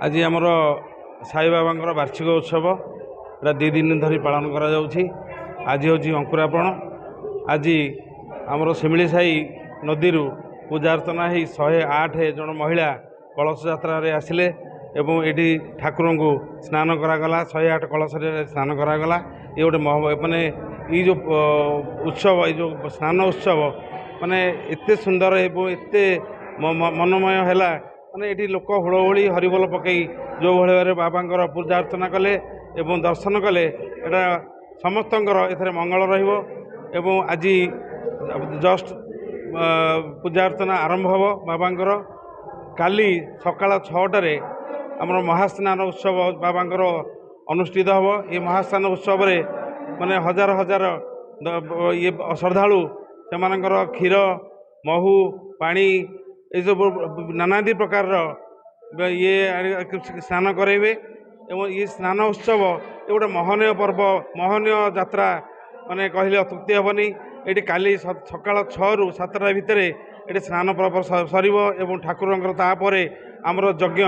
आज आमर साई बाबा वार्षिक उत्सव एटा 2 दिन धरी पालन करा जाउछि। आज हूँ अंकुरापण। आज आमर शिमिली साई नदी पूजा अर्चना ही 108 जन महिला कलश यात्रा आसिले एवं एटी ठाकुर को स्नान करागला। 108 कलश स्नान करागला। ये गोटे माने ये जो उत्सव ये जो स्नान उत्सव माने एते सुंदर एवं एते मनमय है माने ये लोक हुड़हुड़ी हरिबोल पकई जो भाई बाबा पूजा अर्चना कले एवं दर्शन कले एटा समस्त एथरे मंगल रहिबो। एवं आज जस्ट पूजा अर्चना आरंभ हो बाबांकर काली सकाळ 6टारे आमर महास्नान उत्सव बाबांकर अनुष्ठित हम। ये महास्नान उत्सव रे माने हजार हजार ये श्रद्धालु से क्षीर महू पानी ये सब नानादी प्रकार ये स्नान करेंगे। एवं ये स्नान उत्सव ये गोटे महनीय पर्व महनीय यात्रा माने कहले अत्युक्ति हेनी। ये काली सकाळ 6 ରୁ 7ଟା भितर ये स्नान पर्व सर एवं ठाकुर तापर आमर यज्ञ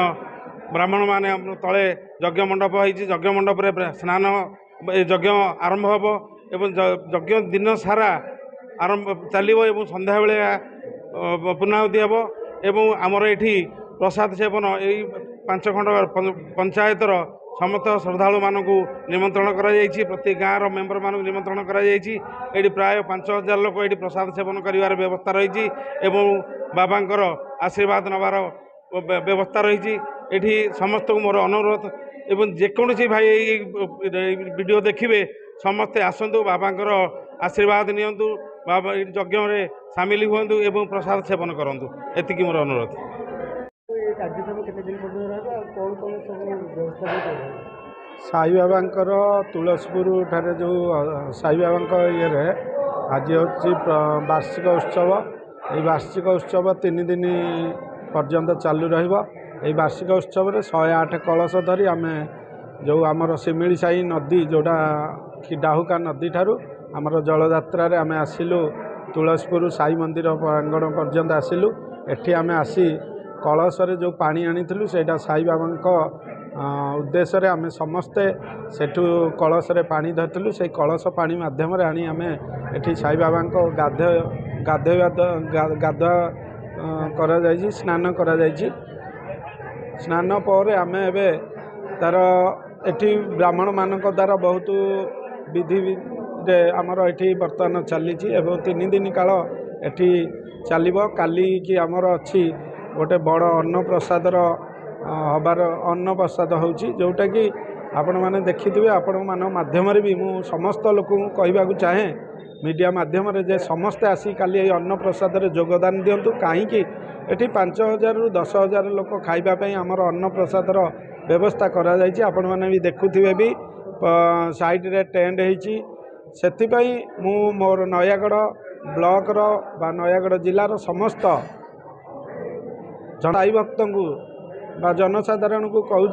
ब्राह्मण माने तले यज्ञ मंडप होती यज्ञ मंडप स्नान यज्ञ आरंभ हम एवं यज्ञ दिन सारा आरंभ चलो एवं संध्या बेले पूर्णाहुति हम। एवं आमर ये प्रसाद सेवन यही 5 खंड पंचायतर समस्त श्रद्धालु मानक निमंत्रण करा जायछि। प्रति गाँव मेम्बर मानक निमंत्रण करा जायछि। एठी प्राय 5000 लोक ये प्रसाद सेवन करिवार व्यवस्था रही एवं बाबांकर आशीर्वाद नवार व्यवस्था रही। एठी समस्त को मोर अनुरोध एवं जेकोसी भाई वीडियो देखिए समस्ते आसतु बाबांकर आशीर्वाद नियंतु बाबा यज्ञ में सामिल हुंतु एवं प्रसाद सेवन करंतु एतिकी मोर अनुरोध। साई बाबांकर तुलसीपुर ठारे जो साई बाबा ये आज हूँ वार्षिक उत्सव। ये वार्षिक उत्सव 3 दिन पर्यंत चालू रहिबो। ये वार्षिक उत्सव रे 108 कलश धरी आम जो आमर शिमिली साई नदी जोटा कि डाहुका नदी ठारू आमर जलयात्रा आम आसिलु तुलसीपुर साई मंदिर प्रांगण पर्यंत आसिलु। एठी आम आसी कलश रे जो पानी आनिथिलु सेटा साई बाबा उद्देश्य रे आम समस्ते सेठू कलश रे पानी धरथिलु। से कलश पानी माध्यम रे आनी आम एठी साई बाबा गाधुआ करा जायछि स्नान करा जायछि। स्नान पर आम एबे तार एठी ब्राह्मण मानक द्वारा बहुत विधि रे आमर एठी वर्तमान चली 3 दिन काल एठी चलिबो। काली की आमर अच्छी गोटे बड़ अन्न प्रसादर हबार अन्न प्रसाद होउची जोटा कि आपण माने देखिथिबे। आपण मान माध्यम भी मु समस्त लोक कहवा चाहे मीडिया माध्यम जे समस्ते आसी काली अन्न प्रसाद रे योगदान दिंतु। कहीं 5000 ରୁ 10000 लोक खाइबा आमर अन्न प्रसादर व्यवस्था करा जायछि। आपण माने भी देखुथिबे भी साइड रे टेंट होइछि। सेथिपई मु मोर नयागढ़ ब्लॉक रो बा नयागढ़ जिल्लार समस्त साई भक्त को बा जनसाधारण को कहूँ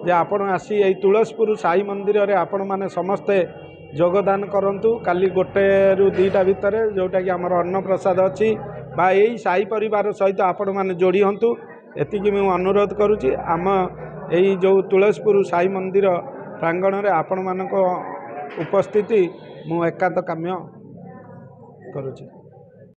जे आपण आसी यही तुलसीपुर साई मंदिर रे आपण माने समस्ते योगदान करंतु। काली 1 ରୁ 2ଟା भितर जोटा कि आमर अन्न प्रसाद अच्छी बा यही साई परिवार सहित आपण माने जोड़ी हंतु एतिकी मु अनुरोध करुच्ची। आम यही जो तुलसीपुर साई मंदिर प्रांगण रे आपण मानक उपस्थिति मु एकांत काम्य करुच्ची।